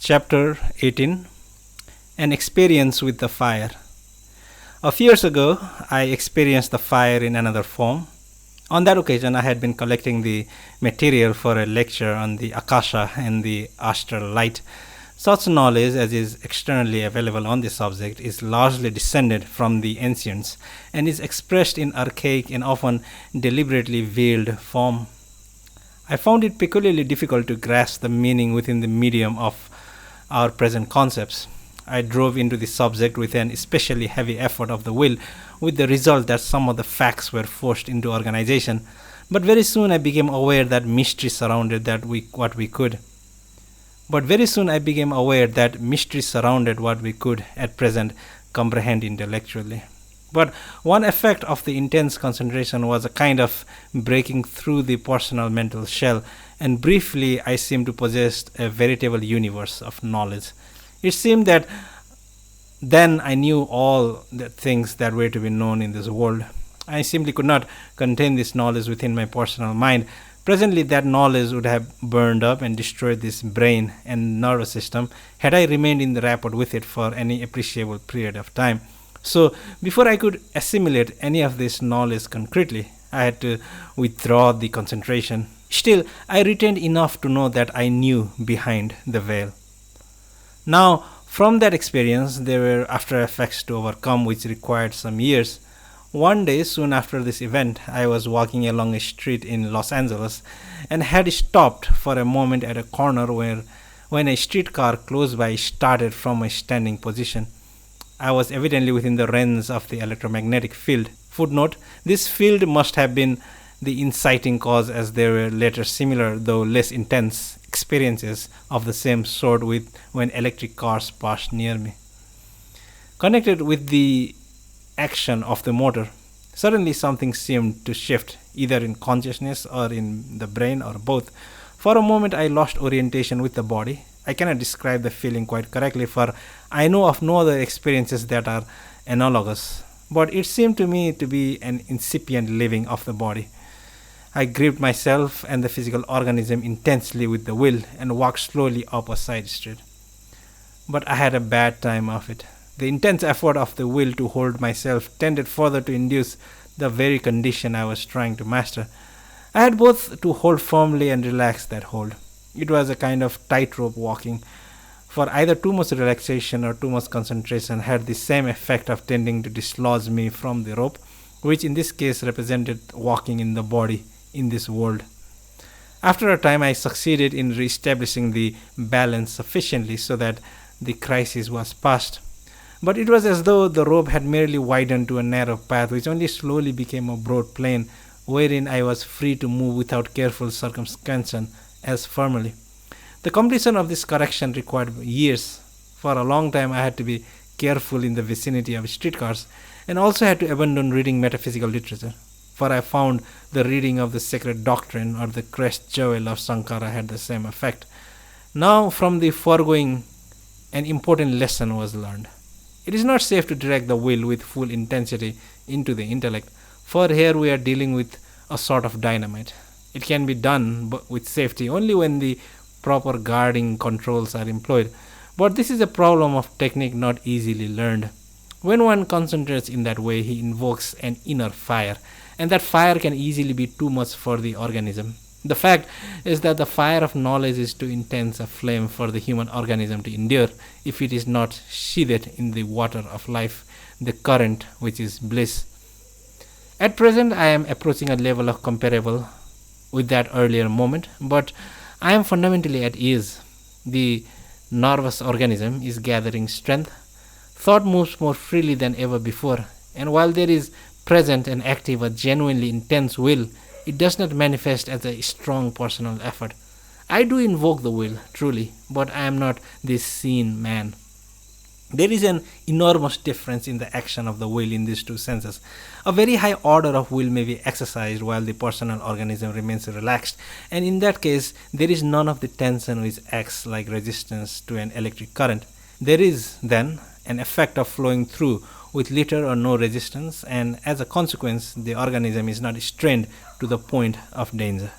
Chapter 18 An Experience with the Fire. A few years ago, I experienced the fire in another form. On that occasion, I had been collecting the material for a lecture on the Akasha and the astral light. Such knowledge as is externally available on this subject is largely descended from the ancients and is expressed in archaic and often deliberately veiled form. I found it peculiarly difficult to grasp the meaning within the medium of our present concepts. I drove into the subject with an especially heavy effort of the will, with the result that some of the facts were forced into organization. But very soon I became aware that mystery surrounded what we could at present comprehend intellectually. But one effect of the intense concentration was a kind of breaking through the personal mental shell, and briefly I seemed to possess a veritable universe of knowledge. It seemed that then I knew all the things that were to be known in this world. I simply could not contain this knowledge within my personal mind. Presently that knowledge would have burned up and destroyed this brain and nervous system had I remained in the rapport with it for any appreciable period of time. So before I could assimilate any of this knowledge concretely, I had to withdraw the concentration. Still, I retained enough to know that I knew behind the veil. Now, from that experience, there were after effects to overcome which required some years. One day, soon after this event, I was walking along a street in Los Angeles and had stopped for a moment at a corner when a streetcar close by started from a standing position. I was evidently within the range of the electromagnetic field. Footnote: this field must have been the inciting cause, as there were later similar, though less intense, experiences of the same sort when electric cars passed near me. Connected with the action of the motor, suddenly something seemed to shift, either in consciousness or in the brain or both. For a moment I lost orientation with the body. I cannot describe the feeling quite correctly, for I know of no other experiences that are analogous, but it seemed to me to be an incipient leaving of the body. I gripped myself and the physical organism intensely with the will and walked slowly up a side street. But I had a bad time of it. The intense effort of the will to hold myself tended further to induce the very condition I was trying to master. I had both to hold firmly and relax that hold. It was a kind of tightrope walking, for either too much relaxation or too much concentration had the same effect of tending to dislodge me from the rope, which in this case represented walking in the body in this world. After a time I succeeded in re-establishing the balance sufficiently so that the crisis was past. But it was as though the rope had merely widened to a narrow path which only slowly became a broad plain wherein I was free to move without careful circumspection as firmly. The completion of this correction required years. For a long time I had to be careful in the vicinity of streetcars, and also had to abandon reading metaphysical literature, for I found the reading of the sacred doctrine or the crest jewel of Sankara had the same effect. Now from the foregoing an important lesson was learned. It is not safe to direct the will with full intensity into the intellect, for here we are dealing with a sort of dynamite. It can be done with safety only when the proper guarding controls are employed, but this is a problem of technique not easily learned. When one concentrates in that way, he invokes an inner fire, and that fire can easily be too much for the organism. The fact is that the fire of knowledge is too intense a flame for the human organism to endure if it is not sheathed in the water of life, the current which is bliss. At present I am approaching a level of comparable with that earlier moment, but I am fundamentally at ease. The nervous organism is gathering strength. Thought moves more freely than ever before, and while there is present and active a genuinely intense will, it does not manifest as a strong personal effort. I do invoke the will, truly, but I am not this seen man. There is an enormous difference in the action of the will in these two senses. A very high order of will may be exercised while the personal organism remains relaxed, and in that case there is none of the tension which acts like resistance to an electric current. There is, then, an effect of flowing through with little or no resistance, and as a consequence the organism is not strained to the point of danger.